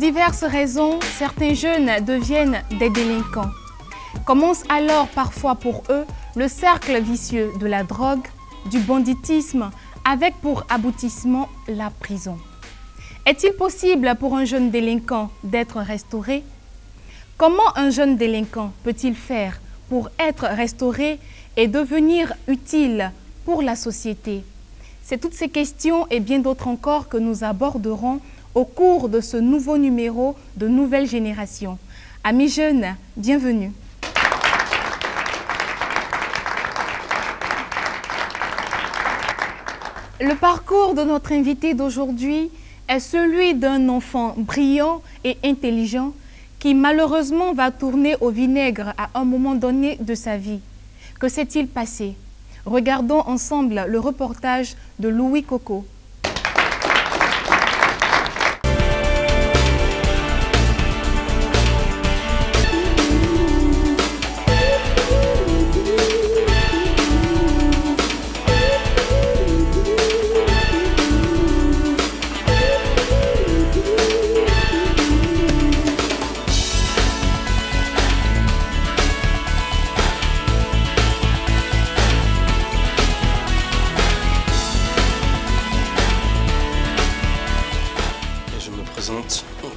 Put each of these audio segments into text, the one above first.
diverses raisons, certains jeunes deviennent des délinquants. Commence alors parfois pour eux le cercle vicieux de la drogue, du banditisme, avec pour aboutissement la prison. Est-il possible pour un jeune délinquant d'être restauré? Comment un jeune délinquant peut-il faire pour être restauré et devenir utile pour la société? C'est toutes ces questions et bien d'autres encore que nous aborderons au cours de ce nouveau numéro de Nouvelle Génération. Amis jeunes, bienvenue. Le parcours de notre invité d'aujourd'hui est celui d'un enfant brillant et intelligent qui malheureusement va tourner au vinaigre à un moment donné de sa vie. Que s'est-il passé? Regardons ensemble le reportage de Louis Coco.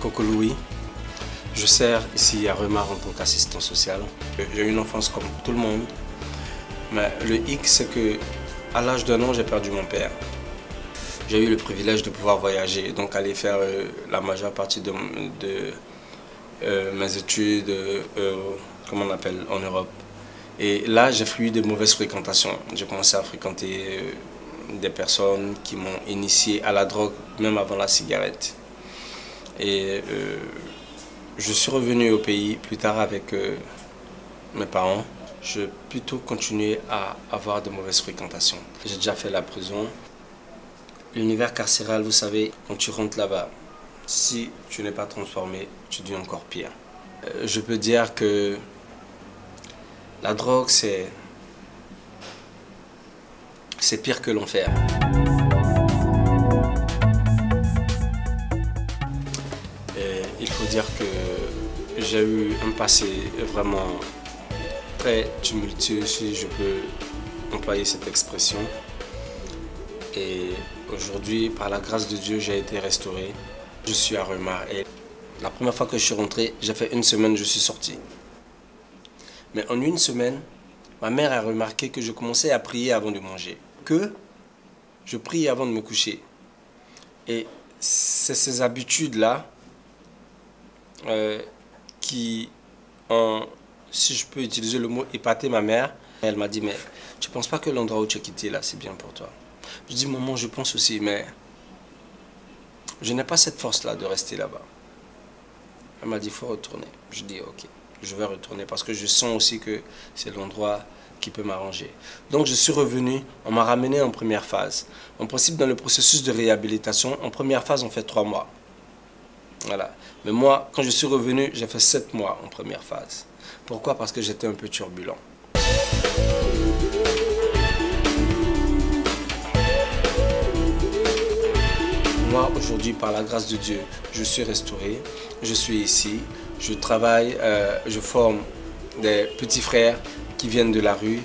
Coco Louis, je sers ici à Remar en tant qu'assistant social. J'ai eu une enfance comme tout le monde, mais le hic c'est que à l'âge d'1 an j'ai perdu mon père. J'ai eu le privilège de pouvoir voyager, donc aller faire la majeure partie de mes études, comment on appelle, en Europe. Et là j'ai fui de mauvaises fréquentations. J'ai commencé à fréquenter des personnes qui m'ont initié à la drogue, même avant la cigarette. Et je suis revenu au pays plus tard avec mes parents. Je plutôt continué à avoir de mauvaises fréquentations. J'ai déjà fait la prison. L'univers carcéral, vous savez, quand tu rentres là-bas, si tu n'es pas transformé, tu deviens encore pire. Je peux dire que la drogue, c'est pire que l'enfer. Il faut dire que j'ai eu un passé vraiment très tumultueux, si je peux employer cette expression. Et aujourd'hui, par la grâce de Dieu, j'ai été restauré. Je suis à Remar et la première fois que je suis rentré, j'ai fait 1 semaine, je suis sorti. Mais en 1 semaine, ma mère a remarqué que je commençais à prier avant de manger, que je prie avant de me coucher. Et c'est ces habitudes-là qui ont, si je peux utiliser le mot, épaté ma mère. Elle m'a dit, mais tu ne penses pas que l'endroit où tu as quitté là, c'est bien pour toi? Je dis, maman, je pense aussi, mais je n'ai pas cette force-là de rester là-bas. Elle m'a dit, il faut retourner. Je dis, ok, je vais retourner parce que je sens aussi que c'est l'endroit qui peut m'arranger. Donc je suis revenu, on m'a ramené en première phase. En principe, dans le processus de réhabilitation, en première phase, on fait 3 mois. Voilà. Mais moi, quand je suis revenu, j'ai fait 7 mois en première phase. Pourquoi? Parce que j'étais un peu turbulent. Moi, aujourd'hui, par la grâce de Dieu, je suis restauré. Je suis ici. Je travaille, je forme des petits frères qui viennent de la rue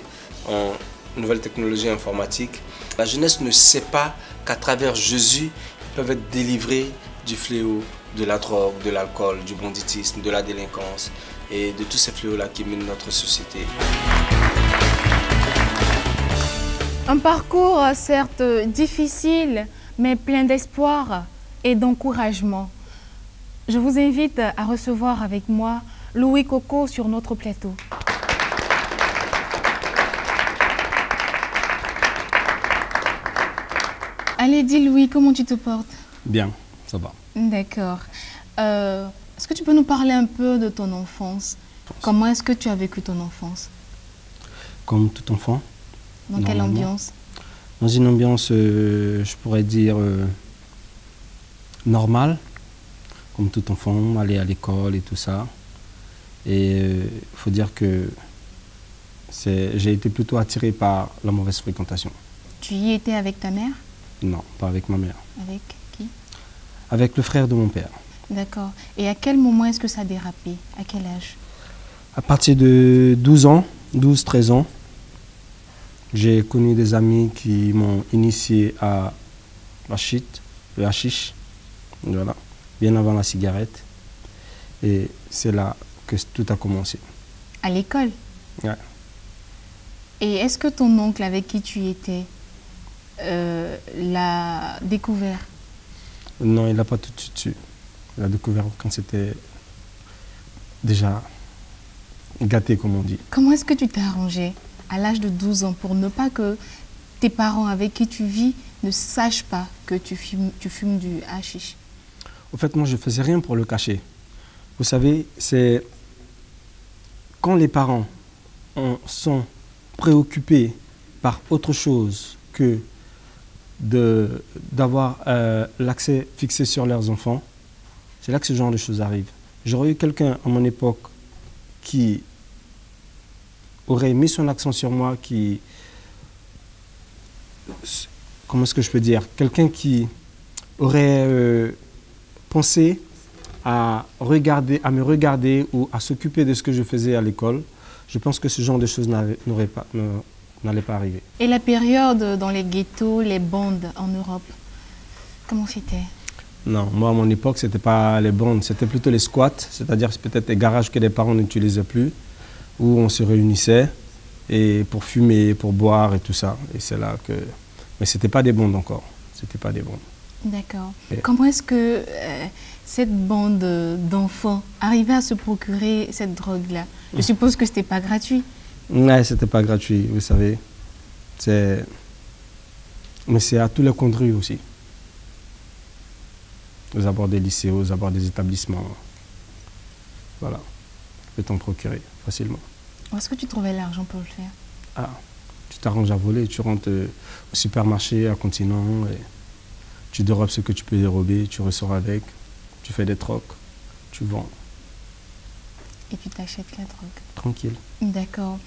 en nouvelles technologies informatiques. La jeunesse ne sait pas qu'à travers Jésus, ils peuvent être délivrés du fléau de la drogue, de l'alcool, du banditisme, de la délinquance et de tous ces fléaux-là qui minent notre société. Un parcours certes difficile, mais plein d'espoir et d'encouragement. Je vous invite à recevoir avec moi Louis Coco sur notre plateau. Allez, dis Louis, comment tu te portes? Bien, ça va. D'accord. Est-ce que tu peux nous parler un peu de ton enfance? Comment est-ce que tu as vécu ton enfance? Comme tout enfant. Dans quelle ambiance? Dans une ambiance, je pourrais dire, normale. Comme tout enfant, aller à l'école et tout ça. Et il faut dire que j'ai été plutôt attiré par la mauvaise fréquentation. Tu y étais avec ta mère? Non, pas avec ma mère. Avec qui? Avec le frère de mon père. D'accord. Et à quel moment est-ce que ça a dérapé? À quel âge? À partir de 12 ans, 12-13 ans, j'ai connu des amis qui m'ont initié à la shit, le hashish, voilà, bien avant la cigarette. Et c'est là que tout a commencé. À l'école? Ouais. Et est-ce que ton oncle avec qui tu étais l'a découvert? Non, il n'a pas tout de suite su. Il a découvert quand c'était déjà gâté, comme on dit. Comment est-ce que tu t'es arrangé à l'âge de 12 ans pour ne pas que tes parents avec qui tu vis ne sachent pas que tu fumes du hashish? Au fait, moi, je ne faisais rien pour le cacher. Vous savez, c'est quand les parents sont préoccupés par autre chose que d'avoir l'accès fixé sur leurs enfants, c'est là que ce genre de choses arrive. J'aurais eu quelqu'un à mon époque qui aurait mis son accent sur moi, qui... Comment est-ce que je peux dire? Quelqu'un qui aurait pensé à me regarder ou à s'occuper de ce que je faisais à l'école. Je pense que ce genre de choses n'allait pas arriver. Et la période dans les ghettos, les bandes en Europe, comment c'était? Non, moi à mon époque, ce n'était pas les bandes, c'était plutôt les squats, c'est-à-dire peut-être des garages que les parents n'utilisaient plus, où on se réunissait et pour fumer, pour boire et tout ça. Et c'est là que... Mais ce n'était pas des bandes encore, c'était pas des bandes. D'accord. Comment est-ce que cette bande d'enfants arrivait à se procurer cette drogue-là? Je suppose que ce n'était pas gratuit. Non, ce n'était pas gratuit, vous savez. Mais c'est à tous les coins de rue aussi. Aux abords des lycées, aux abords des établissements. Voilà. Tu peux t'en procurer facilement. Où est-ce que tu trouvais l'argent pour le faire? Ah, tu t'arranges à voler, tu rentres au supermarché, à Continent, et tu dérobes ce que tu peux dérober, tu ressors avec, tu fais des trocs, tu vends. Et tu t'achètes la drogue? Tranquille. D'accord.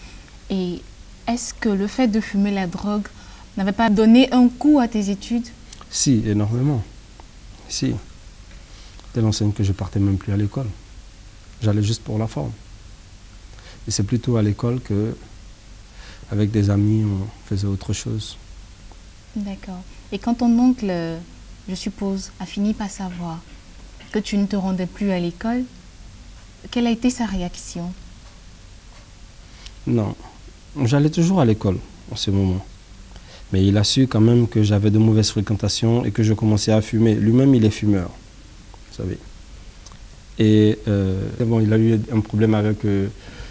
Et est-ce que le fait de fumer la drogue n'avait pas donné un coup à tes études? Si, énormément. Si. Telle enseigne que je partais même plus à l'école. J'allais juste pour la forme. Et c'est plutôt à l'école que, avec des amis, on faisait autre chose. D'accord. Et quand ton oncle, je suppose, a fini par savoir que tu ne te rendais plus à l'école, quelle a été sa réaction? Non, j'allais toujours à l'école en ce moment. Mais il a su quand même que j'avais de mauvaises fréquentations et que je commençais à fumer. Lui-même, il est fumeur, vous savez. Et bon, il a eu un problème avec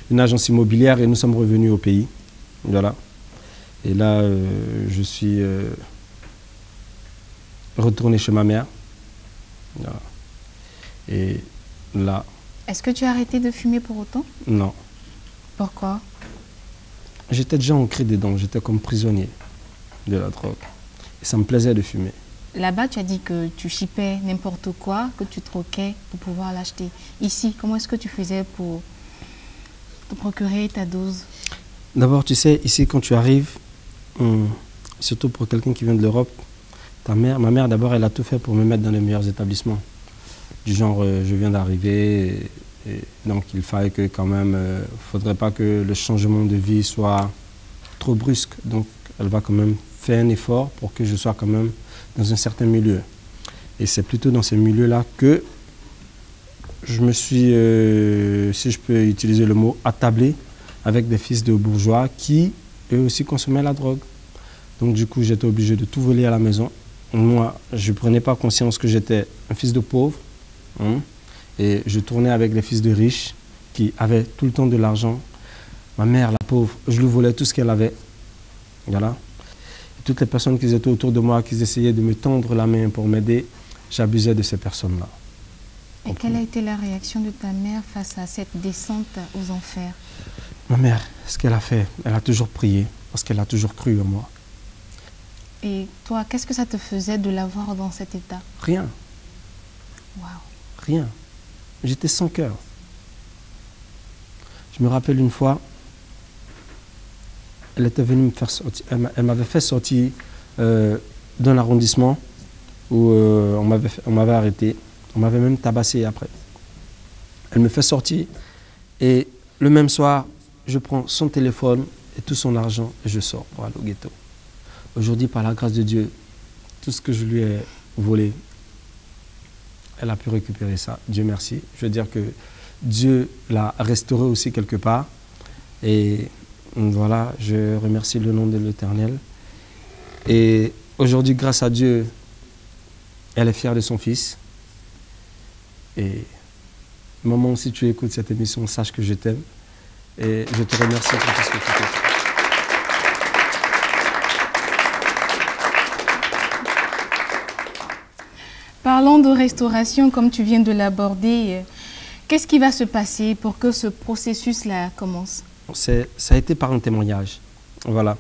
une agence immobilière et nous sommes revenus au pays. Voilà. Et là, je suis retourné chez ma mère. Voilà. Et là... Est-ce que tu as arrêté de fumer pour autant? Non. Pourquoi? J'étais déjà ancré dedans, j'étais comme prisonnier de la drogue. Et ça me plaisait de fumer. Là-bas, tu as dit que tu chipais n'importe quoi, que tu troquais pour pouvoir l'acheter. Ici, comment est-ce que tu faisais pour te procurer ta dose? D'abord, tu sais, ici, quand tu arrives, surtout pour quelqu'un qui vient de l'Europe, ma mère, d'abord, elle a tout fait pour me mettre dans les meilleurs établissements. Du genre, je viens d'arriver, et donc il fallait que quand même, faudrait pas que le changement de vie soit trop brusque. Donc, elle va quand même faire un effort pour que je sois quand même dans un certain milieu. Et c'est plutôt dans ces milieux-là que je me suis, si je peux utiliser le mot, attablé avec des fils de bourgeois qui, eux aussi, consommaient la drogue. Donc du coup, j'étais obligé de tout voler à la maison. Moi, je ne prenais pas conscience que j'étais un fils de pauvre. Et je tournais avec les fils de riches qui avaient tout le temps de l'argent. Ma mère, la pauvre, je lui volais tout ce qu'elle avait. Voilà. Et toutes les personnes qui étaient autour de moi, qui essayaient de me tendre la main pour m'aider, j'abusais de ces personnes-là. Et quelle a été la réaction de ta mère face à cette descente aux enfers? Ma mère, ce qu'elle a fait, elle a toujours prié, parce qu'elle a toujours cru en moi. Et toi, qu'est-ce que ça te faisait de la voir dans cet état? Rien. Waouh. Rien. J'étais sans cœur. Je me rappelle une fois, elle était venue me faire sortir, elle m'avait fait sortir d'un arrondissement où on m'avait arrêté. On m'avait même tabassé après. Elle me fait sortir et le même soir, je prends son téléphone et tout son argent et je sors pour aller au ghetto. Aujourd'hui, par la grâce de Dieu, tout ce que je lui ai volé, elle a pu récupérer ça. Dieu merci. Je veux dire que Dieu l'a restauré aussi quelque part. Et voilà, je remercie le nom de l'Éternel. Et aujourd'hui, grâce à Dieu, elle est fière de son fils. Et maman, si tu écoutes cette émission, sache que je t'aime. Et je te remercie pour tout ce que tu fais. Parlons de restauration, comme tu viens de l'aborder. Qu'est-ce qui va se passer pour que ce processus-là commence? Ça a été par un témoignage. Voilà.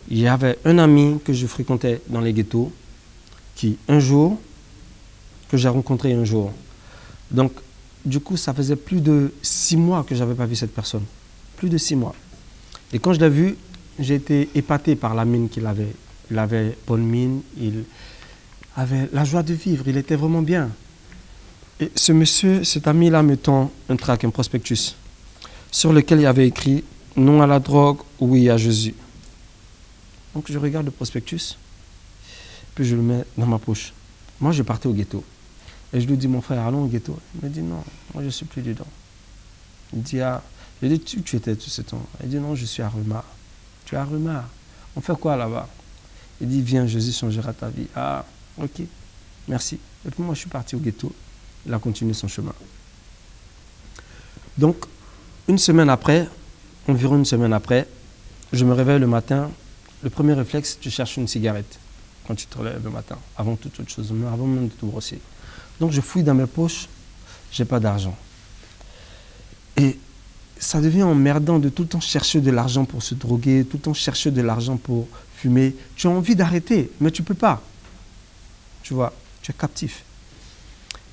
Il y avait un ami que je fréquentais dans les ghettos que j'ai rencontré un jour. Donc, du coup, ça faisait plus de 6 mois que je n'avais pas vu cette personne. Plus de 6 mois. Et quand je l'ai vu, j'ai été épaté par la mine qu'il avait. Il avait bonne mine, il avait la joie de vivre, il était vraiment bien. Et ce monsieur, cet ami-là me tend un tract, un prospectus, sur lequel il y avait écrit « Non à la drogue, oui à Jésus ». Donc je regarde le prospectus, puis je le mets dans ma poche. Moi, je partais au ghetto. Et je lui dis, mon frère, allons au ghetto. Il me dit, non, moi je ne suis plus dedans. Il dit, ah, je lui dis, tu étais tout ce temps. Il dit, non, je suis à Rumar. Tu es à Rumar. On fait quoi là-bas? Il dit, viens, Jésus changera ta vie. Ah, ok, merci. Et puis moi, je suis parti au ghetto. Il a continué son chemin. Donc, une semaine après, environ une semaine après, je me réveille le matin. Le premier réflexe, tu cherches une cigarette quand tu te relèves le matin, avant toute autre chose, avant même de te brosser. Donc je fouille dans mes poches, je n'ai pas d'argent. Et ça devient emmerdant de tout le temps chercher de l'argent pour se droguer, tout le temps chercher de l'argent pour fumer. Tu as envie d'arrêter, mais tu ne peux pas. Tu vois, tu es captif.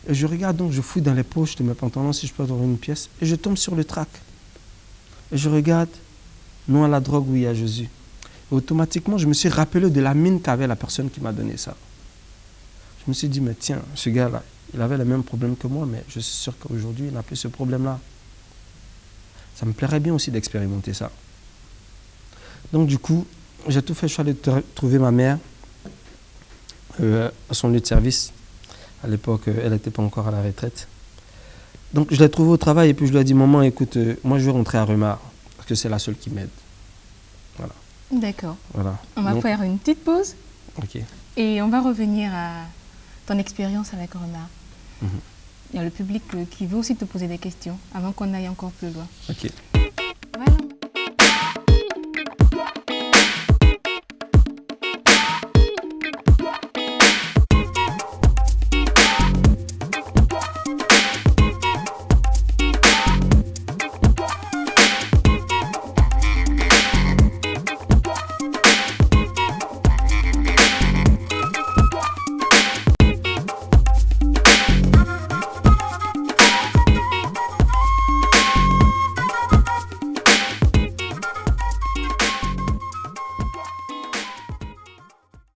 Et je regarde donc, je fouille dans les poches de mes pantalons si je peux avoir une pièce, et je tombe sur le trac. Et je regarde, non à la drogue, oui à Jésus. Et automatiquement, je me suis rappelé de la mine qu'avait la personne qui m'a donné ça. Je me suis dit, mais tiens, ce gars-là, il avait le même problème que moi, mais je suis sûr qu'aujourd'hui, il n'a plus ce problème-là. Ça me plairait bien aussi d'expérimenter ça. Donc du coup, j'ai tout fait, je suis allé trouver ma mère à son lieu de service. À l'époque, elle n'était pas encore à la retraite. Donc je l'ai trouvée au travail et puis je lui ai dit, maman, écoute, moi je vais rentrer à Rumar, parce que c'est la seule qui m'aide. Voilà. D'accord. Voilà. On va faire une petite pause. Ok. Et on va revenir à ton expérience avec Rumar. Il y a le public qui veut aussi te poser des questions avant qu'on aille encore plus loin. Ok.